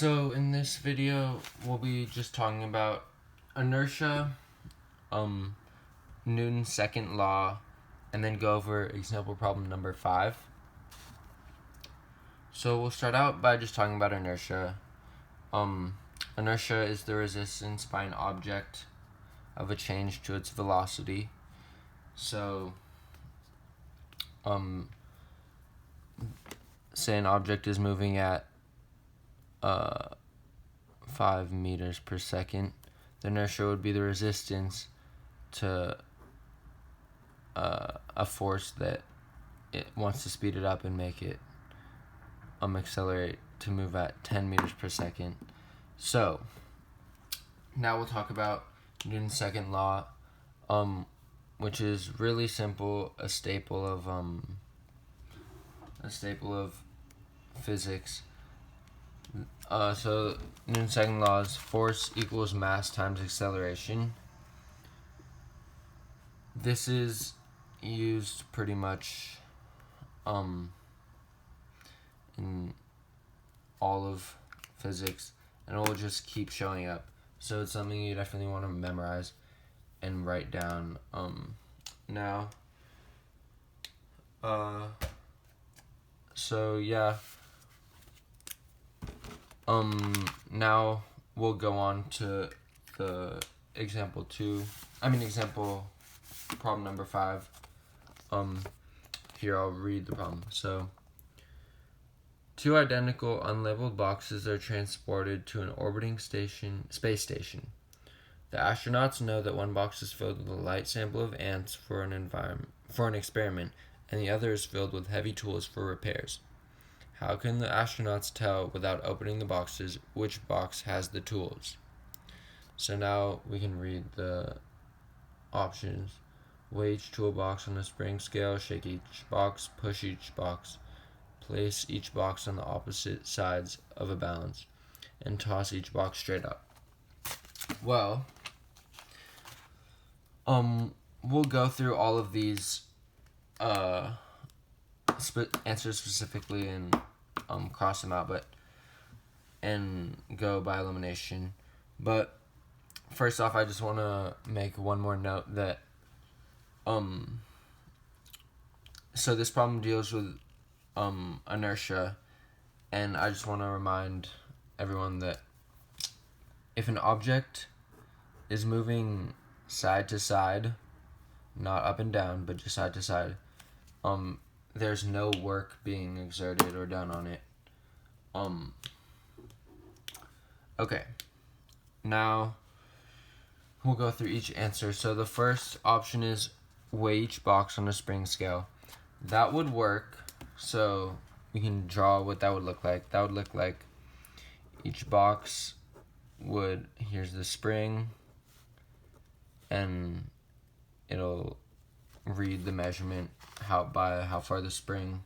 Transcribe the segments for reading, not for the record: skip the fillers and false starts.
So in this video, we'll be just talking about inertia, Newton's second law, and then go over example problem number 5. So we'll start out by just talking about inertia. Inertia is the resistance by an object of a change to its velocity. So, say an object is moving at 5 meters per second. The inertia would be the resistance to a force that it wants to speed it up and make it accelerate to move at 10 meters per second. So now we'll talk about Newton's second law, which is really simple, a staple of physics. So Newton's second law is force equals mass times acceleration. This is used pretty much in all of physics, and it will just keep showing up. So it's something you definitely want to memorize and write down. So yeah. Now we'll go on to the example problem number 5. Here I'll read the problem. So, 2 identical unlabeled boxes are transported to an orbiting space station. The astronauts know that one box is filled with a light sample of ants for an experiment, and the other is filled with heavy tools for repairs. How can the astronauts tell without opening the boxes which box has the tools? So now we can read the options. Weigh each toolbox on a spring scale, shake each box, push each box, place each box on the opposite sides of a balance, and toss each box straight up. Well, we'll go through all of these answers specifically and cross them out, and go by elimination. But first off, I just want to make one more note that so this problem deals with inertia, and I just want to remind everyone that if an object is moving side to side, not up and down, but just side to side, there's no work being exerted or done on it. Okay, now we'll go through each answer. So the first option is weigh each box on a spring scale. That would work, so we can draw what that would look like. That would look like each box here's the spring, and it'll read the measurement by how far the spring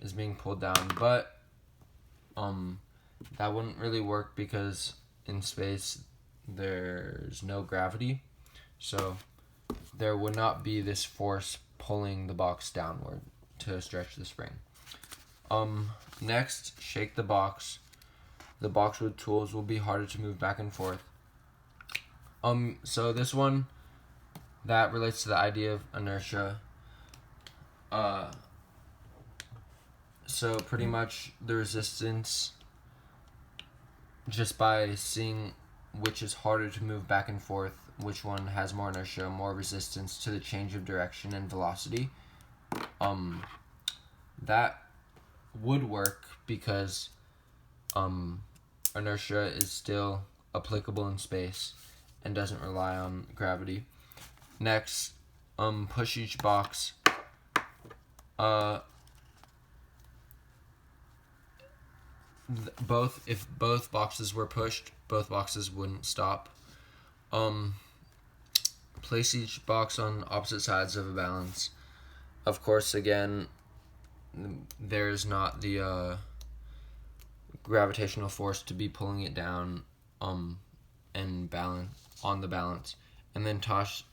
is being pulled down. But that wouldn't really work because in space there's no gravity, so there would not be this force pulling the box downward to stretch the spring. Next, shake the box. The box with tools will be harder to move back and forth. So this one, that relates to the idea of inertia. So pretty much the resistance, just by seeing which is harder to move back and forth, which one has more inertia, more resistance to the change of direction and velocity, that would work because inertia is still applicable in space and doesn't rely on gravity. Next, push each box. If both boxes were pushed, both boxes wouldn't stop. Place each box on opposite sides of a balance. Of course, again, there's not the gravitational force to be pulling it down and balance on the balance. And then toss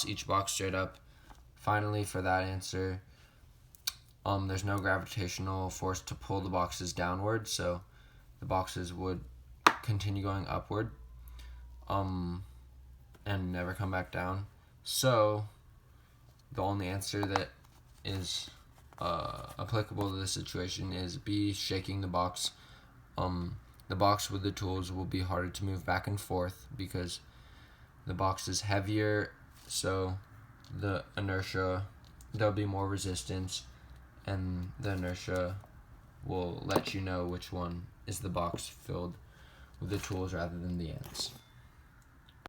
each box straight up. Finally, for that answer, there's no gravitational force to pull the boxes downward, so the boxes would continue going upward, and never come back down. So the only answer that is applicable to this situation is B, shaking the box. The box with the tools will be harder to move back and forth because the box is heavier, so the inertia, there'll be more resistance, and the inertia will let you know which one is the box filled with the tools rather than the ants.